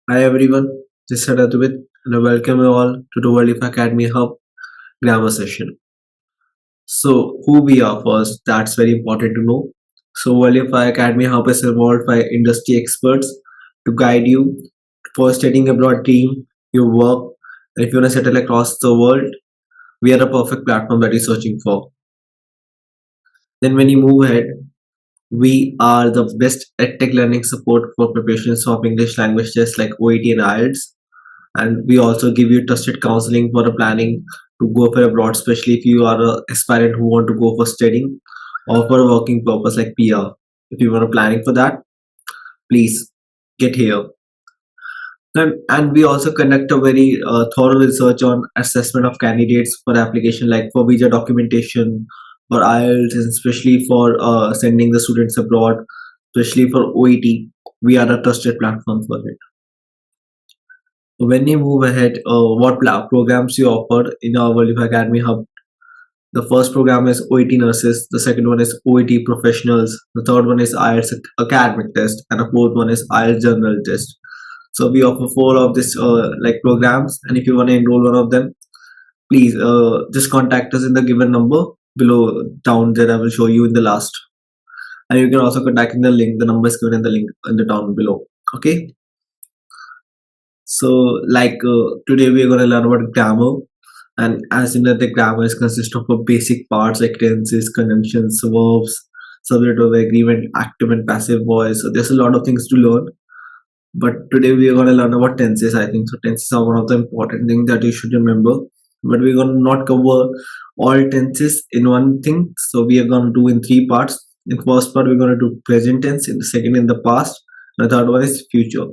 Hi everyone, this is Aditya and I welcome you all to the Worldify Academy Hub grammar session. So, who we are first, that's very important to know. So, Worldify Academy Hub is involved by industry experts to guide you for studying abroad dream, your work, and if you want to settle across the world, we are the perfect platform that you're searching for. Then, when you move ahead, we are the best edtech learning support for preparations of English language tests like OET and IELTS. And we also give you trusted counseling for the planning to go for abroad, especially if you are a aspirant who want to go for studying or for a working purpose like PR. If you want to planning for that, please get here. And we also conduct a very thorough research on assessment of candidates for application, like for visa documentation, for IELTS, and especially for sending the students abroad, especially for OET. We are a trusted platform for it. When you move ahead, what programs you offer in our Worldify Academy Hub? The first program is OET Nurses, the second one is OET Professionals, the third one is IELTS Academic Test, and the fourth one is IELTS General Test. So we offer four of this like programs, and if you want to enroll one of them, please just contact us in the given number below down there. I will show you in the last, and you can also contact in the link. The number is given in the link in the down below. Okay. So, today we are going to learn about grammar, and as you know, the grammar is consist of a basic parts like tenses, conjunctions, verbs, subject of agreement, active and passive voice. So there's a lot of things to learn. But today we are going to learn about tenses. I think so. Tenses are one of the important things that you should remember. But we're going to not cover all tenses in one thing. So we are going to do in three parts. In first part, we're going to do present tense. In the second, in the past. And the third one is future.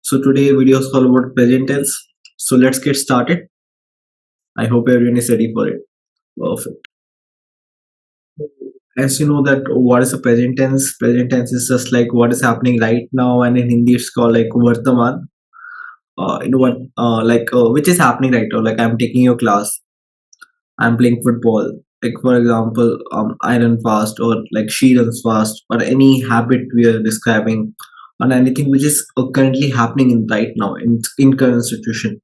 So today video is all about present tense. So let's get started. I hope everyone is ready for it. Perfect. As you know that what is a present tense? Present tense is just like what is happening right now, and in Hindi it's called like Vartaman. You know what? Which is happening right now? Like I'm taking your class. I'm playing football. Like for example, I run fast, or like she runs fast, or any habit we are describing, or anything which is currently happening in right now in current situation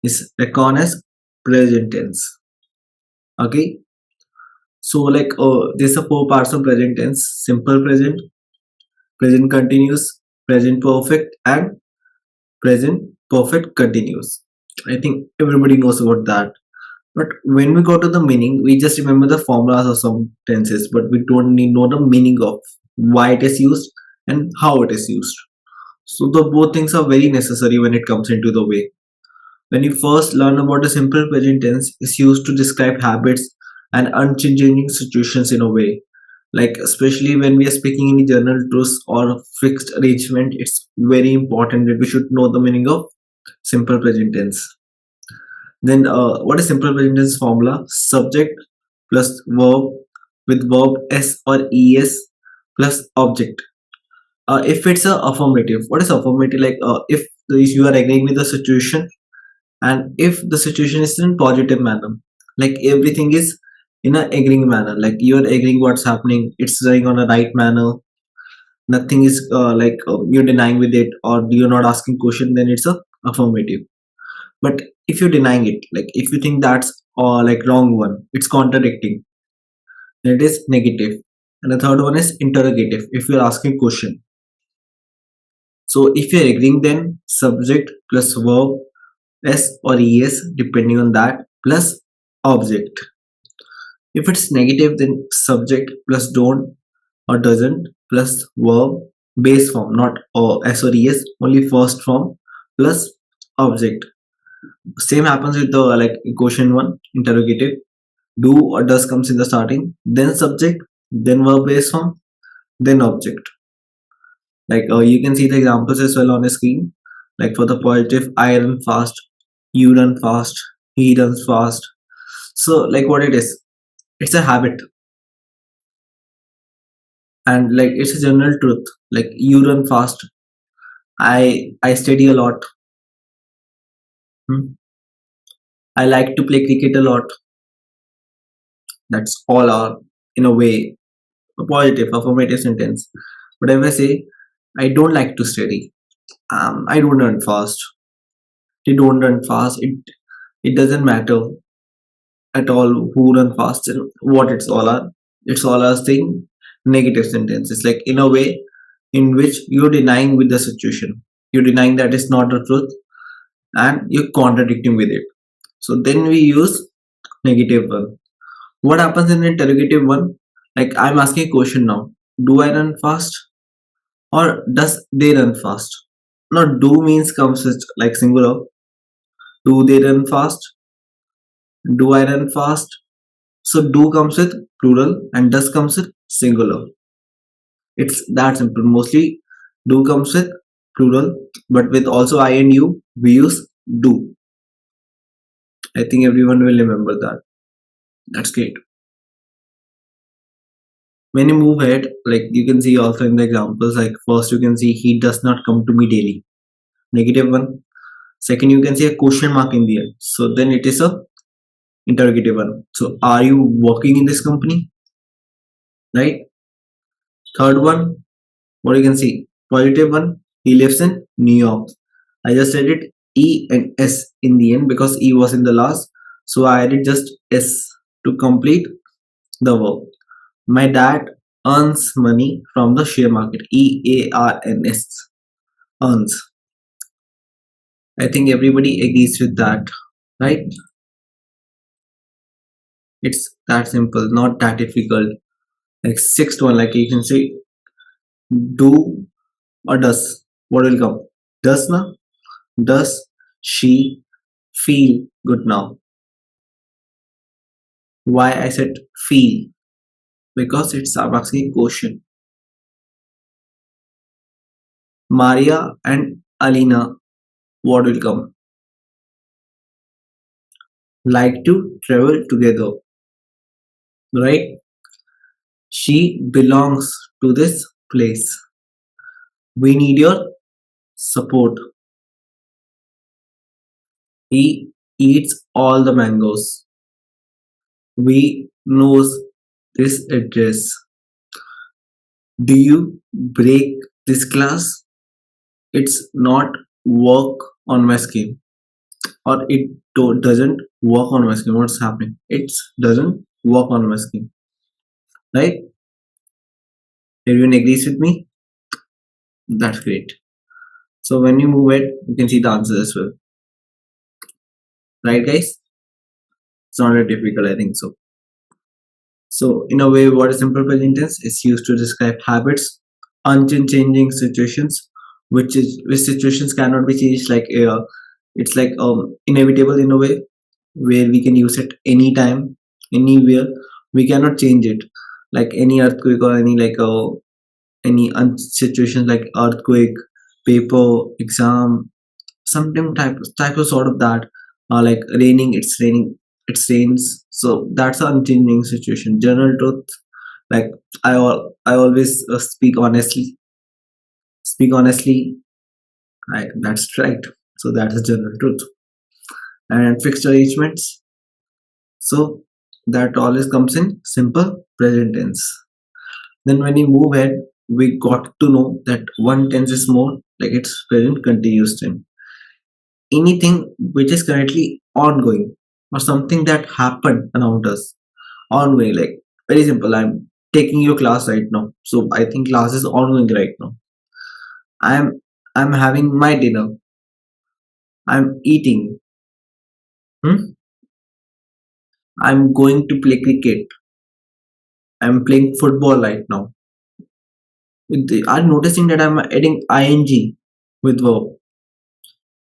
is reckoned as present tense. Okay, so there's a four parts of present tense: simple present, present continuous, present perfect, and present perfect continuous. I think everybody knows about that. But when we go to the meaning, we just remember the formulas of some tenses, but we don't need know the meaning of why it is used and how it is used. So the both things are very necessary when it comes into the way. When you first learn about the simple present tense, it's used to describe habits and unchanging situations in a way. Like especially when we are speaking in general truths or fixed arrangement, it's very important that we should know the meaning of simple present tense. Then what is simple present tense formula? Subject plus verb with verb s or es plus object. If it's a affirmative, what is affirmative? If you are agreeing with the situation, and if the situation is in positive manner, like everything is in a agreeing manner, like you are agreeing what's happening, it's going on a right manner, nothing is you're denying with it or you're not asking question, then it's a affirmative. But if you're denying it, like if you think that's like wrong one, it's contradicting, then it is negative. And the third one is interrogative, if you're asking question. So if you're agreeing, then subject plus verb s or es depending on that plus object. If it's negative, then subject plus don't or doesn't plus verb base form, not s or es, only first form plus object. Same happens with the question one, interrogative. Do or does comes in the starting, then subject, then verb base form, then object. You can see the examples as well on the screen. Like for the positive, I run fast, you run fast, he runs fast. So like what it is, it's a habit, and like it's a general truth. Like you run fast, I study a lot. Hmm. I like to play cricket a lot. That's all are in a way a positive affirmative sentence. But if I say I don't like to study, I don't run fast. They don't run fast. It doesn't matter at all who run fast and what it's all are. It's all are saying negative sentences. Like in a way in which you're denying with the situation. You're denying that it's not the truth and you're contradicting with it. So then we use negative one. What happens in interrogative one? Like I'm asking a question now. Do I run fast or does they run fast? Now do means comes with like singular. Do they run fast? Do I run fast? So do comes with plural and does comes with singular. It's that simple. Mostly do comes with plural, but with also I and you, we use do. I think everyone will remember that. That's great. When you move ahead, like you can see also in the examples, like first you can see he does not come to me daily. Negative one. Second, you can see a question mark in the end. So then it is a interrogative one. So are you working in this company? Right? Third one, what you can see? Positive one, he lives in New York. I just added E and S in the end because E was in the last. So I added just S to complete the verb. My dad earns money from the share market. EARNS. Earns. I think everybody agrees with that, right? It's that simple, not that difficult. Like sixth one, like you can say do or does. What will come? Does na? Does she feel good now? Why I said feel? Because it's asking a question. Maria and Alina, what will come? Like to travel together, right? She belongs to this place. We need your support. He eats all the mangoes. We knows this address. Do you break this class? It's not work on my scheme, or it doesn't work on my scheme. What's happening? It doesn't work on my scheme, right? Everyone agrees with me? That's great. So when you move it, you can see the answers as well, right, guys? It's not that difficult, I think so. So in a way, what is simple present tense is used to describe habits, unchanging situations, which situations cannot be changed. Like it's like inevitable in a way where we can use it anytime, anywhere. We cannot change it. Like any earthquake or any like any situations like earthquake, paper, exam, something type of sort of that. Like raining, it rains. So that's an unchanging situation. General truth, like I always speak honestly. That's right. So that's the general truth. And fixed arrangements. So that always comes in simple present tense. Then when we move ahead, we got to know that one tense is more like it's present continuous tense. Anything which is currently ongoing or something that happened around us ongoing, like very simple. I'm taking your class right now, so I think class is ongoing right now. I'm having my dinner. I'm eating. hmm? I'm going to play cricket. I'm playing football right now. I'm noticing that I'm adding ing with verb,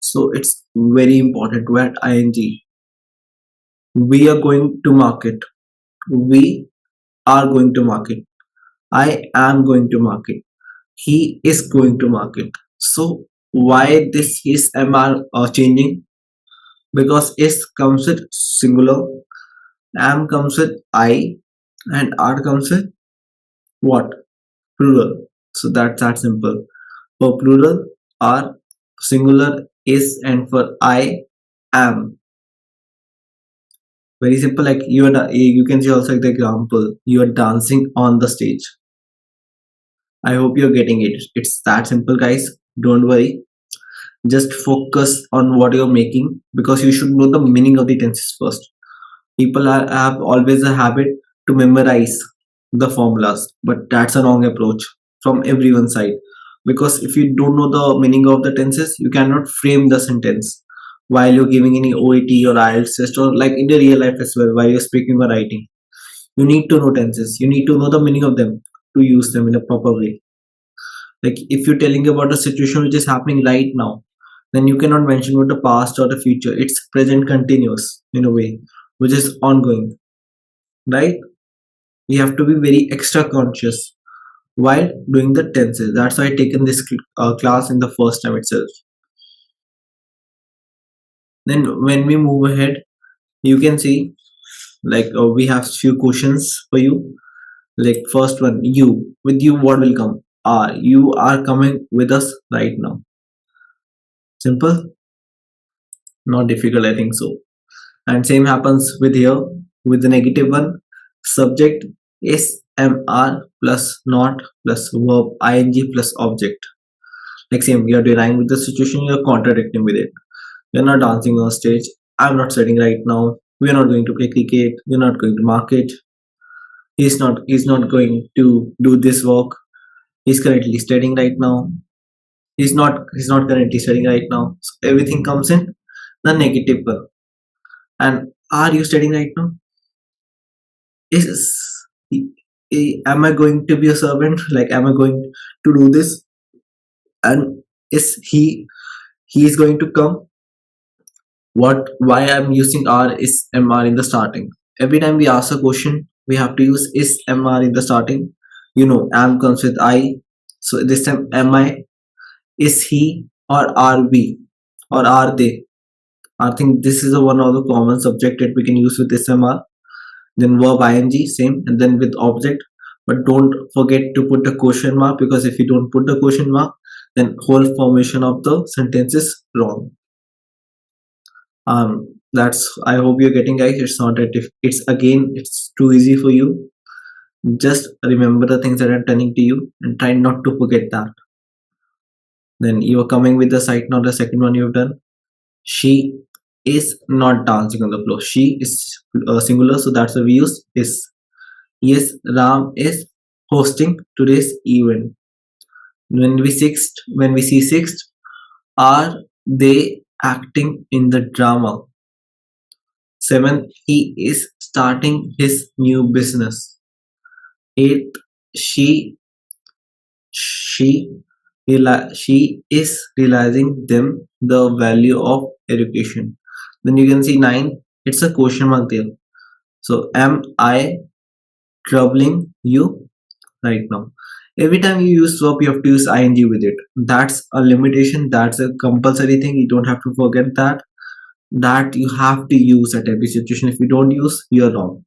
so it's very important to add ing. We are going to market. We are going to market. I am going to market. He is going to market. So why this is MR changing? Because S comes with singular, am comes with I, and R comes with what? Plural. So that's that simple. For plural, R, singular is, and for I am. Very simple. Like you can see also the example. You are dancing on the stage. I hope you're getting it. It's that simple, guys. Don't worry. Just focus on what you're making, because you should know the meaning of the tenses first. People have always a habit to memorize the formulas, but that's a wrong approach from everyone's side. Because if you don't know the meaning of the tenses, you cannot frame the sentence while you're giving any OET or IELTS test, or like in the real life as well, while you're speaking or writing. You need to know tenses. You need to know the meaning of them to use them in a proper way. Like if you're telling about a situation which is happening right now, then you cannot mention about the past or the future. It's present continuous in a way, which is ongoing, right? We have to be very extra conscious while doing the tenses. That's why I taken this class in the first time itself. Then when we move ahead, you can see like we have few questions for you. Like first one, you, with you what will come? Are you are coming with us right now? Simple, not difficult, I think so. And same happens with here with the negative one. Subject is mr plus not plus verb ing plus object. Like same, you're denying with the situation, you're contradicting with it. You're not dancing on stage. I'm not studying right now. We're not going to play cricket. We're not going to market. He's not going to do this work. He's currently studying right now. He's not currently studying right now. So everything comes in the negative one. And are you studying right now? Is am I going to be a servant? Like am I going to do this? And is he is going to come? What why I'm using R is MR in the starting. Every time we ask a question, we have to use is MR in the starting. You know, am comes with I. So this time am I, is he, or are we, or are they? I think this is a one of the common subject that we can use with SMR. Then verb ing, same, and then with object. But don't forget to put the question mark, because if you don't put the question mark, then whole formation of the sentence is wrong. That's, I hope you're getting, guys. It's not that if it's again it's too easy for you. Just remember the things that I'm telling to you and try not to forget that. Then you are coming with the site. Now the second one you've done. She is not dancing on the floor. She is singular, so that's why we use is. Yes, Ram is hosting today's event. When we see sixth, are they acting in the drama? Seventh, he is starting his new business. Eighth, she she she is realizing them the value of education. Then you can see nine, it's a question mark there. So am I troubling you right now? Every time you use verb, you have to use ing with it. That's a limitation. That's a compulsory thing. You don't have to forget that. That you have to use at every situation. If you don't use, you're wrong.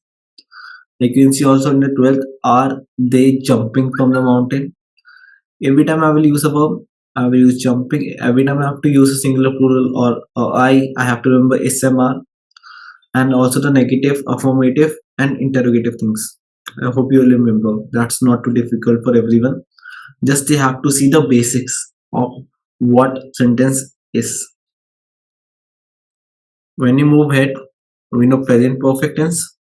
Like you can see also in the 12th, are they jumping from the mountain? Every time I will use a verb, I will use jumping. Every time I have to use a singular plural or I have to remember SMR, and also the negative, affirmative, and interrogative things. I hope you will remember. That's not too difficult for everyone. Just they have to see the basics of what sentence is. When you move ahead, we know present perfect tense.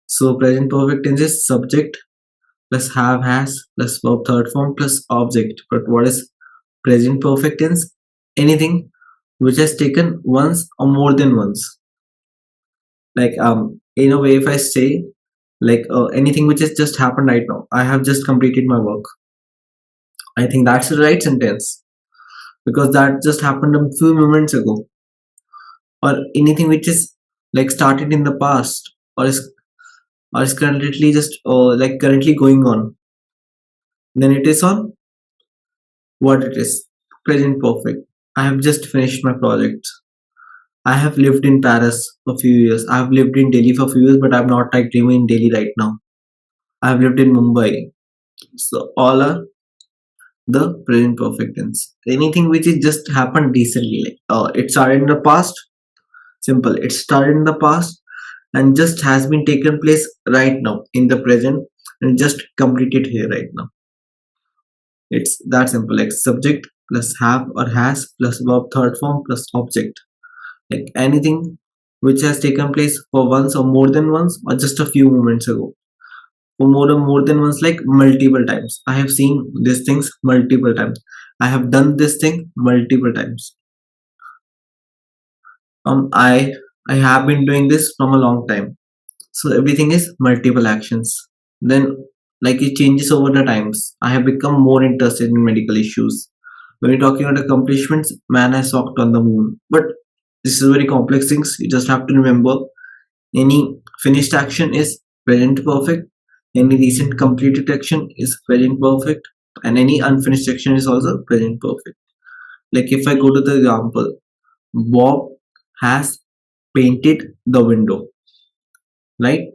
So present perfect tense is subject plus have has plus verb third form plus object. But what is present perfect tense? Anything which has taken once or more than once. Like in a way, if I say like anything which has just happened right now, I have just completed my work. I think that's the right sentence, because that just happened a few moments ago. Or anything which is like started in the past, or is currently just like currently going on, then it is on what it is, present perfect. I have just finished my project. I have lived in Paris for a few years. I have lived in Delhi for a few years, but I'm not like living in Delhi right now. I have lived in Mumbai. So all are the present perfect tense. Anything which is just happened recently, like it started in the past. Simple, it started in the past and just has been taken place right now in the present, and just completed here right now. It's that simple. Like subject plus have or has plus verb third form plus object. Like anything which has taken place for once or more than once or just a few moments ago. For more than once, like multiple times. I have seen these things multiple times. I have done this thing multiple times. Um, I I have been doing this from a long time. So everything is multiple actions. Then like it changes over the times. I have become more interested in medical issues. When you're talking about accomplishments, man has walked on the moon. But this is very complex things. You just have to remember any finished action is present perfect. Any recent completed action is present perfect. And any unfinished action is also present perfect. Like if I go to the example, Bob has painted the window, right?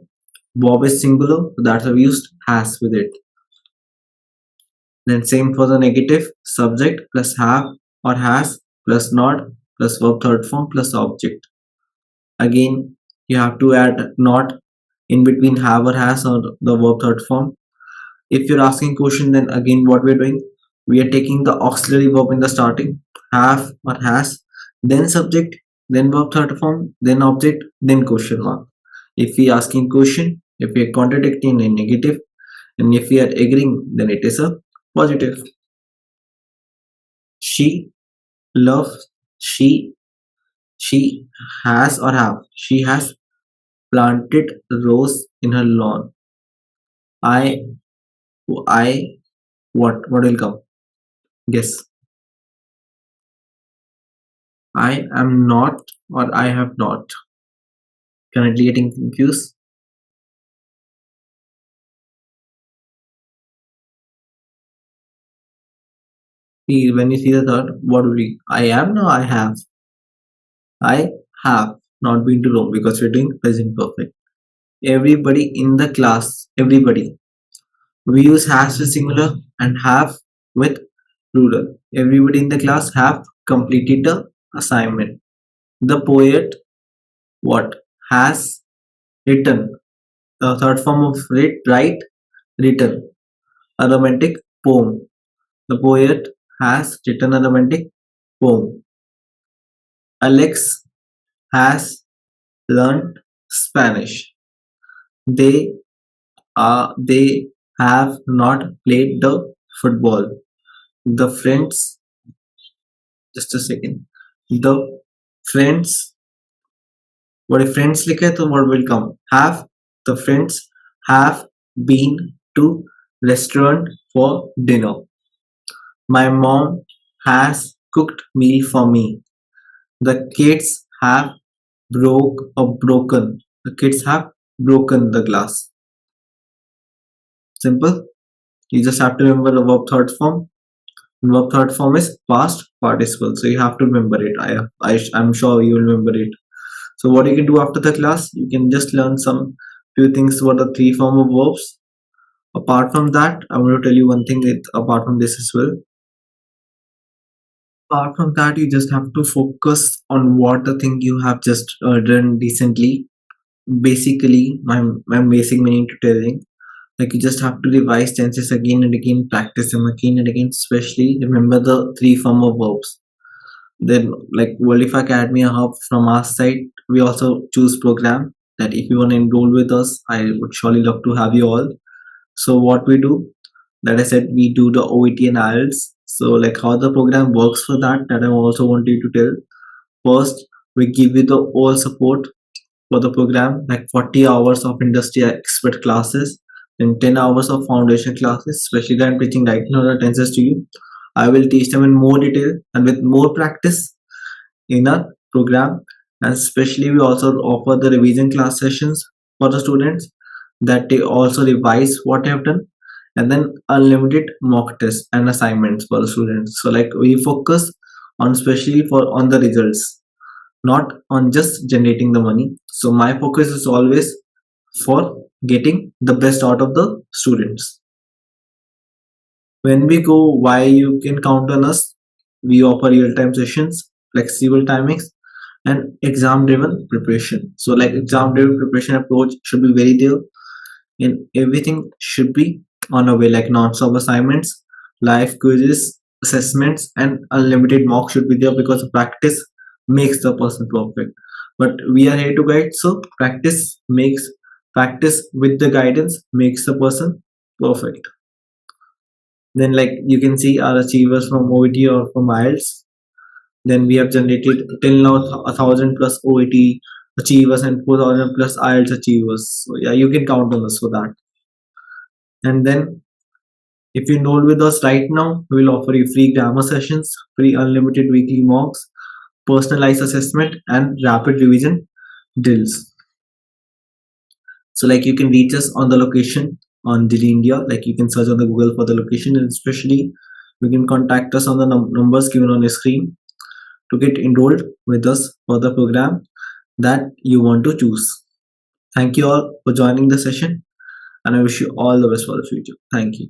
Bob is singular, so that's why we used has with it. Then same for the negative, subject plus have or has plus not plus verb third form plus object. Again, you have to add not in between have or has or the verb third form. If you're asking question, then again what we're doing, we are taking the auxiliary verb in the starting, have or has, then subject, then verb third form, then object, then question mark. If we asking question, if we are contradicting in negative, and if we are agreeing, then it is a positive. She loves, she has or have, she has planted rose in her lawn. I, I, what will come? Guess. I am not or I have not. Currently getting confused. See, when you see the third, what will be? I am, no, I have. I have not been to Rome because we're doing present perfect. Everybody in the class, everybody. We use has with singular and have with plural. Everybody in the class have completed the assignment. The poet, what? Has written. The third form of write, written. A romantic poem. The poet has written a romantic poem. Alex has learned Spanish. They they have not played the football. The friends, just a second. The friends, what if friends लिखे तो what will come? Have the friends have been to restaurant for dinner. My mom has cooked meal for me. The kids have broken. The kids have broken the glass. Simple. You just have to remember the verb third form. Verb third form is past participle, so you have to remember it. I'm sure you will remember it. So what you can do after the class, you can just learn some few things about the three form of verbs. Apart from that, I want to tell you one thing. Apart from this as well. Apart from that, you just have to focus on what the thing you have just done recently. Basically, my basic meaning to telling, like you just have to revise tenses again and again, practice them again and again, especially remember the three form of verbs. Then like Worldify Academy hub from our side, we also choose program that if you want to enroll with us, I would surely love to have you all. So what we do, that I said, we do the OET and IELTS. So like how the program works for that I also want you to tell. First, we give you the all support for the program, like 40 hours of industry expert classes, then 10 hours of foundation classes, especially that I'm teaching right now the tenses to you. I will teach them in more detail and with more practice in our program. And especially we also offer the revision class sessions for the students, that they also revise what they have done, and then unlimited mock tests and assignments for the students. So like we focus on especially for on the results, not on just generating the money. So my focus is always for getting the best out of the students. When we go, why you can count on us? We offer real-time sessions, flexible timings, and exam-driven preparation. So like exam-driven preparation approach should be very there, and everything should be on a way, like non-stop assignments, live quizzes, assessments and unlimited mock should be there, because practice makes the person perfect. But we are here to guide, so practice with the guidance makes the person perfect. Then, like, you can see our achievers from OET or from IELTS. Then we have generated till now 1,000 plus OET achievers and 4,000 plus IELTS achievers. So yeah, you can count on us for that. And then if you enroll with us right now, we will offer you free grammar sessions, free unlimited weekly mocks, personalized assessment, and rapid revision drills. So like, you can reach us on the location on Delhi, India. Like, you can search on the Google for the location, and especially you can contact us on the numbers given on your screen to get enrolled with us for the program that you want to choose. Thank you all for joining the session, and I wish you all the best for the future. Thank you.